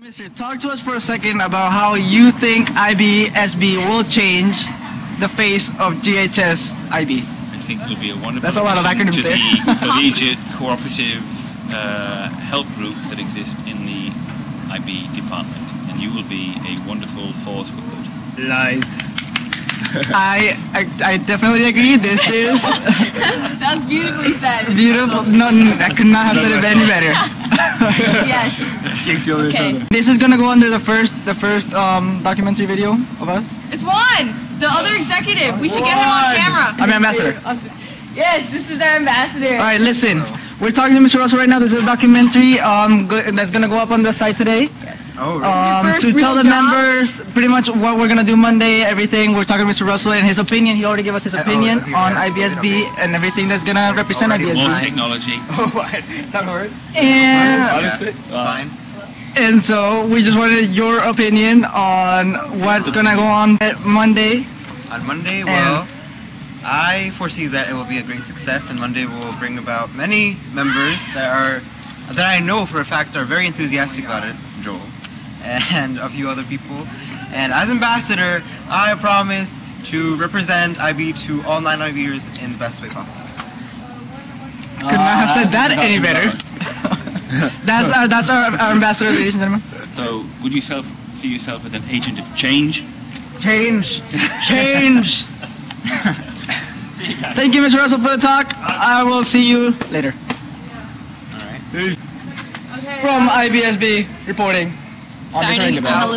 Mister, talk to us for a second about how you think IBSB will change the face of GHS IB. I think it'll be a wonderful That's a lot of addition acronyms to there. the collegiate cooperative help groups that exist in the IB department, and you will be a wonderful force for good. Lies. I definitely agree. This is That's beautifully said. beautiful. No, I could not have said it any better. Yes. Jinx, you always Okay. said This is gonna go under the first documentary video of us. It's Juan, the other executive. We should get him on camera. I'm ambassador. Yes, this is our ambassador. All right, listen. We're talking to Mr. Russell right now. This is a documentary that's gonna go up on the site today. Yes. Oh, really? Your first To tell real the job? members pretty much what we're gonna do Monday, everything. We're talking to Mr. Russell and his opinion. He already gave us his opinion on IBSB and everything that's gonna represent Already More IBSB. technology. Oh, what? That word? And Honestly? Fine. and so we just wanted your opinion on what's gonna go on Monday. On Monday, well, I foresee that it will be a great success, and Monday will bring about many members that I know for a fact are very enthusiastic about it, Joel, and a few other people. And as ambassador, I promise to represent IB to all 9 IBers in the best way possible. Could not have said that any better. That's our ambassador, ladies and gentlemen. So, would you see yourself as an agent of change? Change, change. Thank you, Mr. Russell, for the talk. I will see you later. Okay. From IBSB reporting. Signing out.